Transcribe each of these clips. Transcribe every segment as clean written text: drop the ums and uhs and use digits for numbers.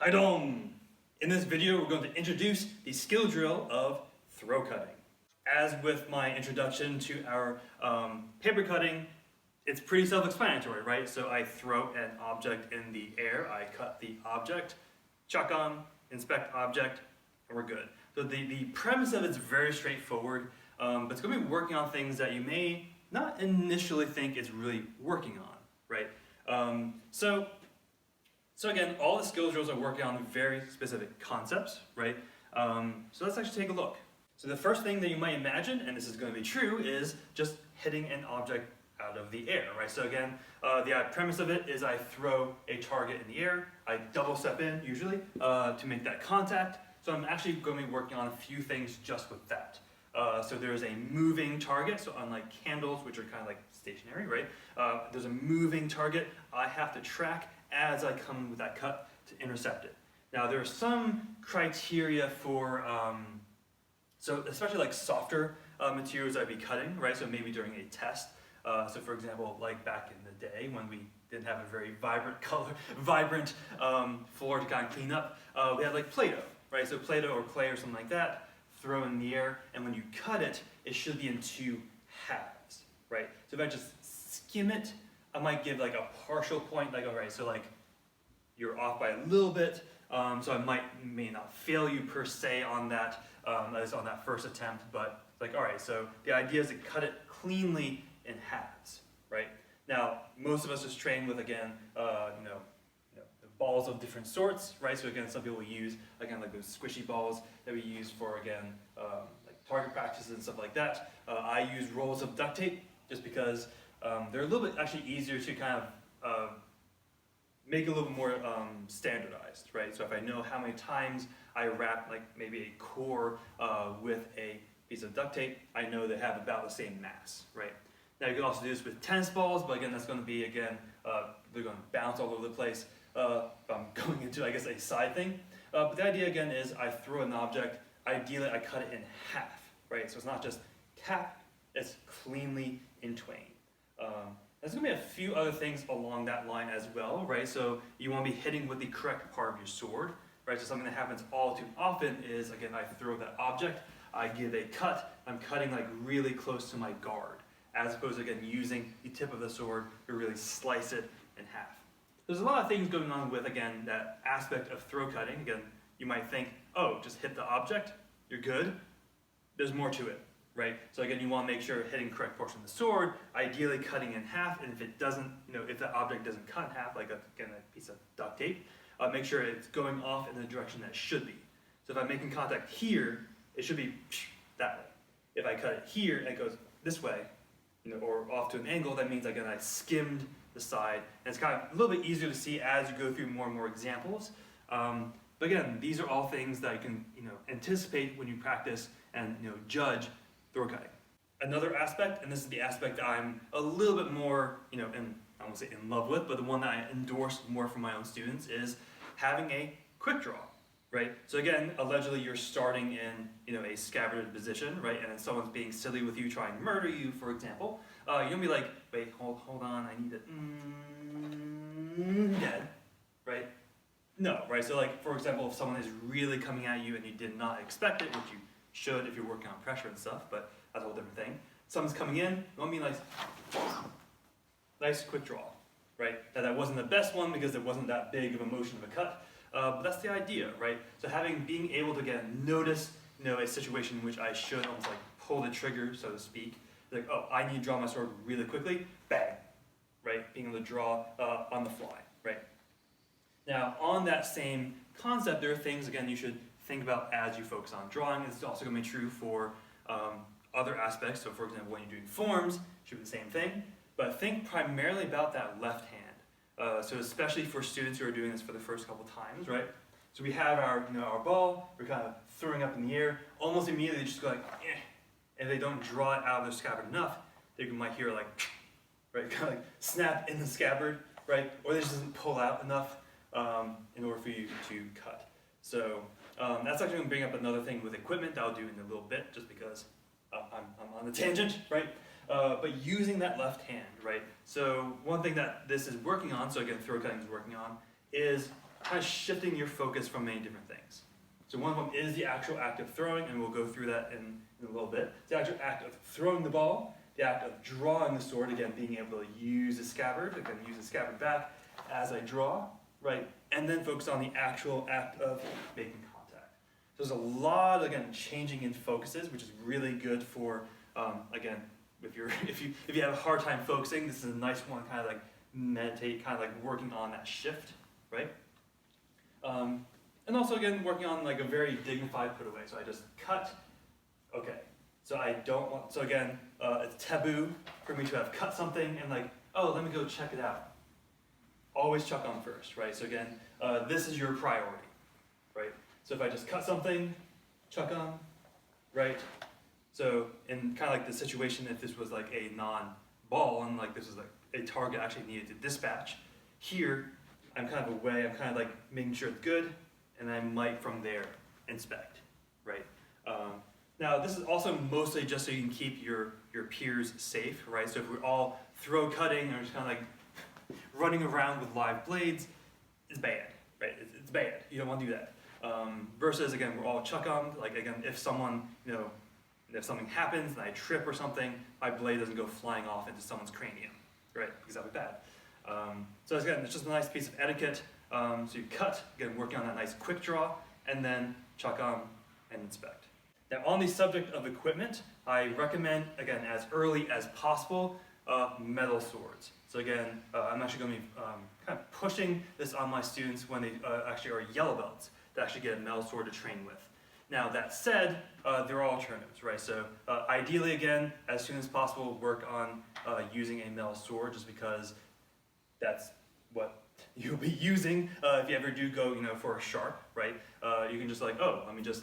Haidong! In this video, we're going to introduce the skill drill of throw cutting. As with my introduction to our paper cutting, it's pretty self-explanatory, right? So I throw an object in the air, I cut the object, chuck on, inspect object, and we're good. So the premise of it is very straightforward, but it's going to be working on things that you may not initially think it's really working on, right? So again, all the skill drills are working on very specific concepts, right? So let's actually take a look. So the first thing that you might imagine, and this is going to be true, is just hitting an object out of the air, right? So again, the premise of it is I throw a target in the air, I double step in usually to make that contact. So I'm actually going to be working on a few things just with that. So there's a moving target, so unlike candles, which are kind of like stationary, right? There's a moving target I have to track as I come with that cut to intercept it. Now there are some criteria for, so especially like softer materials I'd be cutting, right? So maybe during a test. So for example, like back in the day when we didn't have a very vibrant floor to kind of clean up, we had like Play-Doh, right? So Play-Doh or clay or something like that, throw in the air, and when you cut it, it should be in two halves, right? So if I just skim it, I might give like a partial point, like, all right, so like you're off by a little bit, so I may not fail you per se on that, at least on that first attempt, but like, all right, so the idea is to cut it cleanly in halves, right? Now, most of us is trained with, again, balls of different sorts, right? So again, some people use, again, like those squishy balls that we use for, again, like target practices and stuff like that. I use rolls of duct tape just because they're a little bit actually easier to kind of make a little bit more standardized, right? So if I know how many times I wrap like maybe a core with a piece of duct tape, I know they have about the same mass, right? Now you can also do this with tennis balls, but again, that's going to be, again, they're going to bounce all over the place. I'm going into, I guess, a side thing. But the idea, again, is I throw an object, ideally I cut it in half, right? So it's not just cap, it's cleanly in twain. There's going to be a few other things along that line as well, right? So you want to be hitting with the correct part of your sword, right? So something that happens all too often is, again, I throw that object, I give a cut, I'm cutting like really close to my guard, as opposed to, again, using the tip of the sword to really slice it in half. There's a lot of things going on with, again, that aspect of throw cutting. Again, you might think, oh, just hit the object, you're good. There's more to it, right? So again, you want to make sure you're hitting the correct portion of the sword, ideally cutting in half, and if it doesn't, if the object doesn't cut in half, like again, a piece of duct tape, make sure it's going off in the direction that it should be. So if I'm making contact here, it should be that way. If I cut it here and it goes this way, or off to an angle, that means, again, I skimmed the side, and it's kind of a little bit easier to see as you go through more and more examples. But again, these are all things that you can anticipate when you practice and judge throw cutting. Another aspect, and this is the aspect that I'm a little bit more I won't say in love with, but the one that I endorse more for my own students is having a quick draw. Right? So again, allegedly you're starting in a scabbarded position, right? And then someone's being silly with you, trying to murder you, for example. You don't be like, wait, hold on, I need it, dead, right? No, right? So like, for example, if someone is really coming at you and you did not expect it, which you should if you're working on pressure and stuff, but that's a whole different thing. Someone's coming in, you want me like, nice quick draw, right? Now that wasn't the best one because it wasn't that big of a motion of a cut. But that's the idea, right? So being able to, again, notice, a situation in which I should almost like pull the trigger, so to speak. Like, oh, I need to draw my sword really quickly, bang, right? Being able to draw on the fly, right? Now, on that same concept, there are things, again, you should think about as you focus on drawing. It's also going to be true for other aspects. So, for example, when you're doing forms, it should be the same thing. But think primarily about that left hand. So especially for students who are doing this for the first couple times, right? So we have our ball, we're kind of throwing up in the air, almost immediately just go like, eh. And if they don't draw it out of their scabbard enough, they might hear like, right, kind of like snap in the scabbard, right? Or they just doesn't pull out enough in order for you to cut. So that's actually going to bring up another thing with equipment that I'll do in a little bit, just because I'm on the tangent, right? But using that left hand, right? So one thing that this is working on, so again, throw cutting is working on, is kind of shifting your focus from many different things. So one of them is the actual act of throwing, and we'll go through that in a little bit. The actual act of throwing the ball, the act of drawing the sword, again, being able to use the scabbard, again, use the scabbard back as I draw, right? And then focus on the actual act of making contact. So there's a lot, again, changing in focuses, which is really good for, again, if you have a hard time focusing, this is a nice one, kind of like meditate, kind of like working on that shift, right? And also, again, working on like a very dignified put away. So I just cut, okay. So I don't want, so again, it's taboo for me to have cut something and like, oh, let me go check it out. Always chuck on first, right? So again, this is your priority, right? So if I just cut something, chuck on, right? So in kind of like the situation, if this was like a non-ball and like this was like a target actually needed to dispatch, here I'm kind of away, I'm kind of like making sure it's good, and I might from there inspect, right? Now this is also mostly just so you can keep your peers safe, right? So if we're all throw cutting or just kind of like running around with live blades, it's bad, right? It's bad. You don't want to do that. Versus again, we're all chuck on. Like again, if someone, if something happens and I trip or something, my blade doesn't go flying off into someone's cranium, right? Because that would be bad. So again, it's just a nice piece of etiquette. So you cut, again, working on that nice quick draw, and then chuck on and inspect. Now on the subject of equipment, I recommend, again, as early as possible, metal swords. So again, I'm actually going to be kind of pushing this on my students when they actually are yellow belts to actually get a metal sword to train with. Now that said, there are alternatives, right? So ideally, again, as soon as possible, work on using a metal sword, just because that's what you'll be using if you ever do go, for a sharp, right? You can just like, oh, let me just,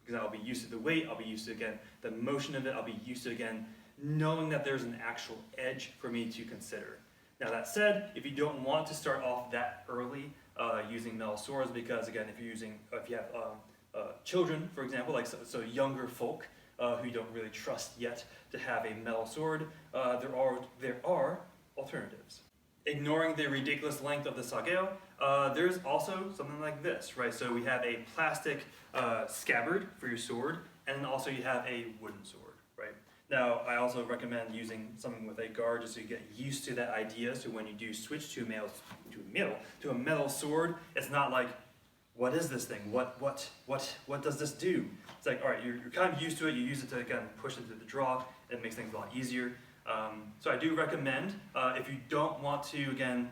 because I'll be used to the weight, I'll be used to, again, the motion of it, I'll be used to, again, knowing that there's an actual edge for me to consider. Now that said, if you don't want to start off that early using metal swords, because again, if you have children, for example, like so younger folk who you don't really trust yet to have a metal sword, there are alternatives. Ignoring the ridiculous length of the sageo, there's also something like this, right? So we have a plastic scabbard for your sword, and also you have a wooden sword, right? Now, I also recommend using something with a guard just so you get used to that idea, so when you do switch to a metal sword, it's not like, what is this thing? What does this do? It's like, all right, you're kind of used to it, you use it to again push into the draw, it makes things a lot easier. So I do recommend, if you don't want to, again,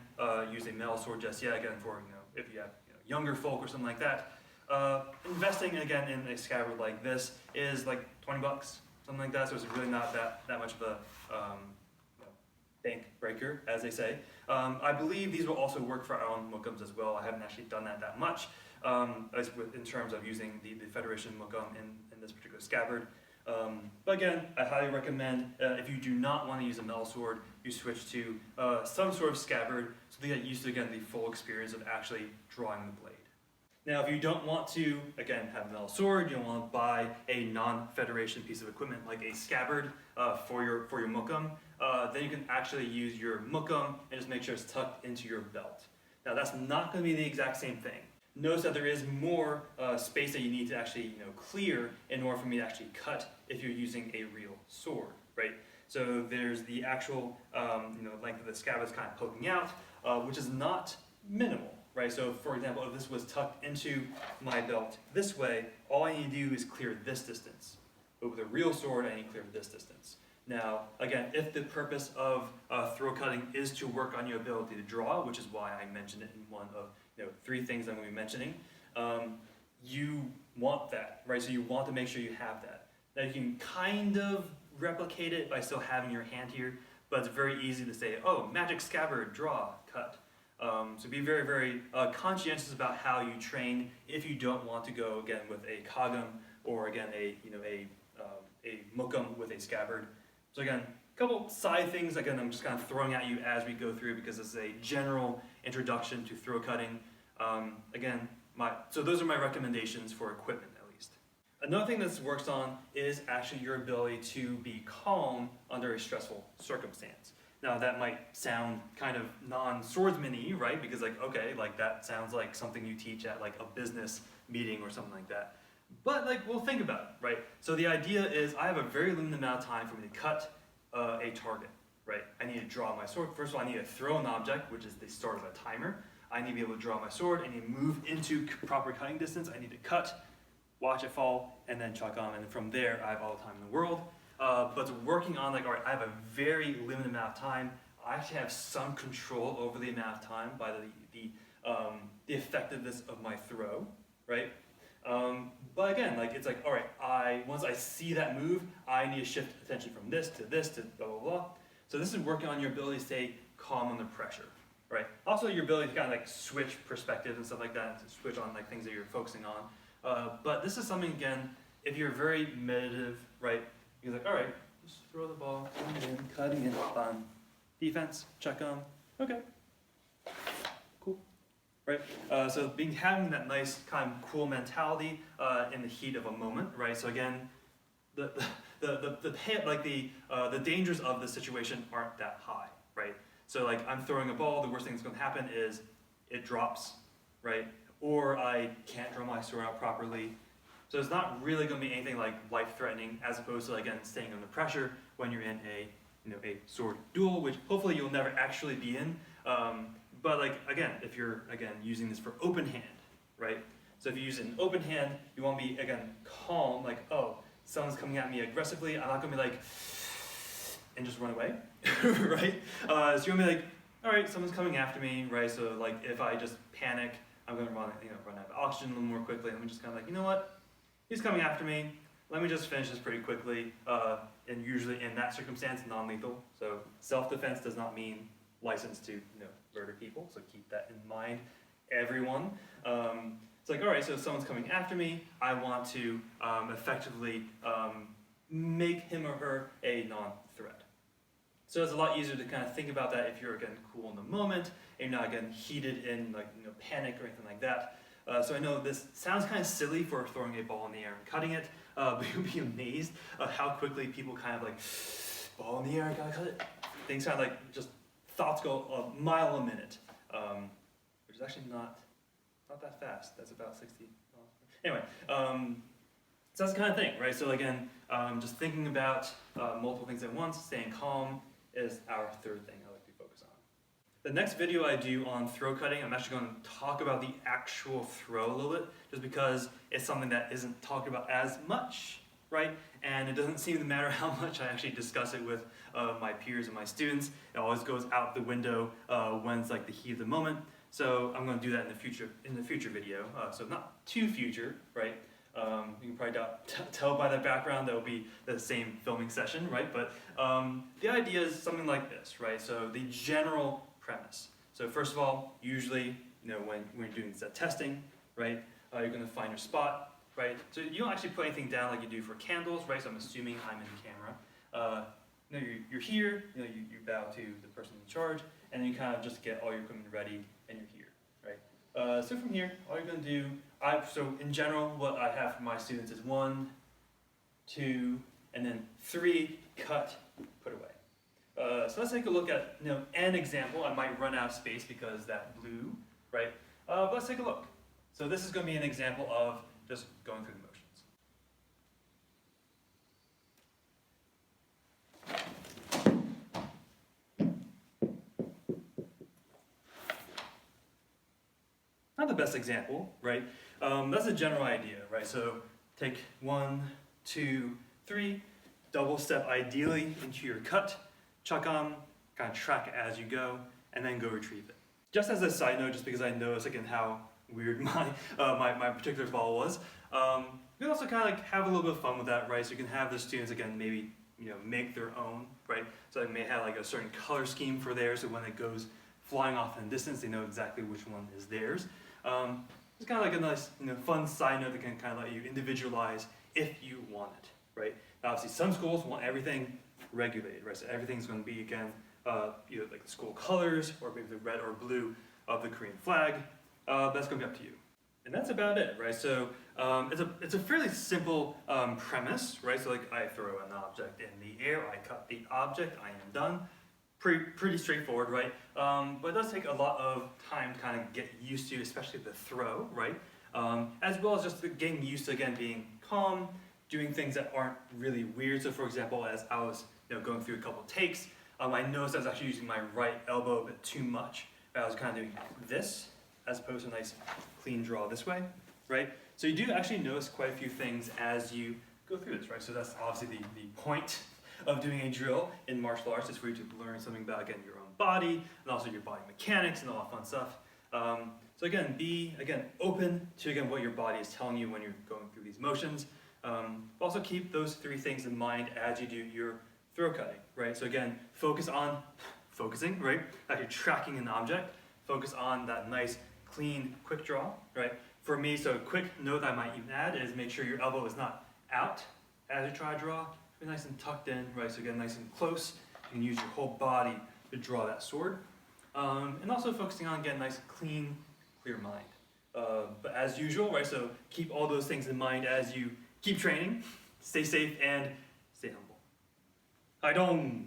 use a metal sword just yet, again, for, if you have younger folk or something like that, investing, again, in a scabbard like this is like 20 bucks, something like that, so it's really not that much of a bank breaker, as they say. I believe these will also work for our own mukams as well. I haven't actually done that much, in terms of using the Federation mukam in this particular scabbard. But again, I highly recommend, if you do not want to use a metal sword, you switch to some sort of scabbard so they get used to, again, the full experience of actually drawing the blade. Now, if you don't want to, again, have a metal sword, you don't want to buy a non-Federation piece of equipment like a scabbard for your mukam, then you can actually use your mukam and just make sure it's tucked into your belt. Now, that's not going to be the exact same thing. Notice that there is more space that you need to actually clear in order for me to actually cut if you're using a real sword, right? So there's the actual length of the scabbard is kind of poking out, which is not minimal, right? So for example, if this was tucked into my belt this way, all I need to do is clear this distance. But with a real sword, I need to clear this distance. Now, again, if the purpose of throw cutting is to work on your ability to draw, which is why I mentioned it in one of 3 things I'm going to be mentioning, you want that, right? So you want to make sure you have that. Now you can kind of replicate it by still having your hand here, but it's very easy to say, oh, magic scabbard, draw, cut. So be very, very conscientious about how you train if you don't want to go, again, with a kagam or, again, a mukam with a scabbard. So again, a couple side things, again, I'm just kind of throwing at you as we go through because this is a general introduction to throw cutting. So those are my recommendations for equipment, at least. Another thing this works on is actually your ability to be calm under a stressful circumstance. Now that might sound kind of non-swordsman-y, right? Because like, okay, like that sounds like something you teach at like a business meeting or something like that. But like, we'll think about it, right? So the idea is I have a very limited amount of time for me to cut a target, right? I need to draw my sword. First of all, I need to throw an object, which is the start of a timer. I need to be able to draw my sword. I need to move into proper cutting distance. I need to cut, watch it fall, and then chuck on. And from there, I have all the time in the world. But working on like, all right, I have a very limited amount of time. I actually have some control over the amount of time by the effectiveness of my throw, right? But again, like it's like, all right, once I see that move, I need to shift attention from this to blah, blah, blah. So this is working on your ability to stay calm under pressure, right? Also your ability to kind of like switch perspectives and stuff like that, to switch on like things that you're focusing on. But this is something, again, if you're very meditative, right? You're like, all right, just throw the ball, cutting in, fun. Defense, check on, okay, cool, right? So having that nice kind of cool mentality in the heat of a moment, right? So again, the dangers of the situation aren't that high, right? So like I'm throwing a ball, the worst thing that's going to happen is it drops, right? Or I can't draw my sword out properly. So it's not really going to be anything like life-threatening, as opposed to, again, staying under pressure when you're in a sword duel, which hopefully you'll never actually be in. But like, again, if you're, again, using this for open hand, right? So if you use it in open hand, you want to be, again, calm, like, oh, someone's coming at me aggressively, I'm not going to be like, and just run away, right? So you're going to be like, all right, someone's coming after me, right? So like, if I just panic, I'm going to run out of oxygen a little more quickly, and I'm just kind of like, you know what? He's coming after me. Let me just finish this pretty quickly. And usually in that circumstance, non-lethal. So self-defense does not mean license to murder people. So keep that in mind, everyone. It's like, all right, so if someone's coming after me, I want to effectively make him or her a non-threat. So it's a lot easier to kind of think about that if you're, again, cool in the moment, and you're not, again, heated in like panic or anything like that. So I know this sounds kind of silly for throwing a ball in the air and cutting it, but you'll be amazed at how quickly people kind of like, ball in the air, gotta cut it. Things kind of like, just thoughts go a mile a minute, which is actually not that fast. That's about 60 miles. Anyway, so that's the kind of thing, right? So again, just thinking about multiple things at once, staying calm is our third thing I like to focus on. The next video I do on throw cutting, I'm actually going to talk about the actual throw a little bit, just because it's something that isn't talked about as much, right? And it doesn't seem to matter how much I actually discuss it with my peers and my students. It always goes out the window when it's like the heat of the moment. So I'm going to do that in the future video. So not too future, right? You can probably tell by the background that will be the same filming session, right? But the idea is something like this, right? So the general premise. So first of all, usually, when you're doing set testing, right, you're going to find your spot, right? So you don't actually put anything down like you do for candles, right? So I'm assuming I'm in camera. You're here, you bow to the person in charge, and then you kind of just get all your equipment ready, and you're here, right? So from here, all you're going to do, so in general, what I have for my students is 1, 2, and then 3, cut, put away. So let's take a look at an example. I might run out of space because that blew, right? But let's take a look. So this is going to be an example of just going through the motions. Not the best example, right? That's a general idea, right? So take 1, 2, 3, double step ideally into your cut, chuck on, kind of track it as you go, and then go retrieve it. Just as a side note, just because I noticed again how weird my particular ball was, you can also kind of like have a little bit of fun with that, right? So you can have the students again maybe make their own, right? So they may have like a certain color scheme for theirs, so when it goes flying off in the distance, they know exactly which one is theirs. It's kind of like a nice, fun side note that can kind of let you individualize if you want it, right? Now, obviously, some schools want everything regulated, right? So everything's going to be, again, either like the school colors or maybe the red or blue of the Korean flag. That's going to be up to you. And that's about it, right? So it's a fairly simple premise, right? So like I throw an object in the air, I cut the object, I am done. pretty straightforward, right? But it does take a lot of time to kind of get used to, especially the throw, right? As well as just getting used to, again, being calm, doing things that aren't really weird. So for example, as I was going through a couple takes, I noticed I was actually using my right elbow a bit too much. I was kind of doing this as opposed to a nice clean draw this way, right? So you do actually notice quite a few things as you go through this, right? So that's obviously the point of doing a drill in martial arts, is for you to learn something about, again, your own body and also your body mechanics and all that fun stuff. So again, be open to what your body is telling you when you're going through these motions. Also keep those three things in mind as you do your throw cutting, right? So again, focus on focusing, right? That you're tracking an object. Focus on that nice, clean, quick draw, right? For me, so a quick note I might even add is make sure your elbow is not out as you try to draw. Be nice and tucked in, right? So again, nice and close. You can use your whole body to draw that sword. And also focusing on, again, nice, clean, clear mind. But as usual, right? So keep all those things in mind as you keep training. Stay safe and stay humble. Haidong!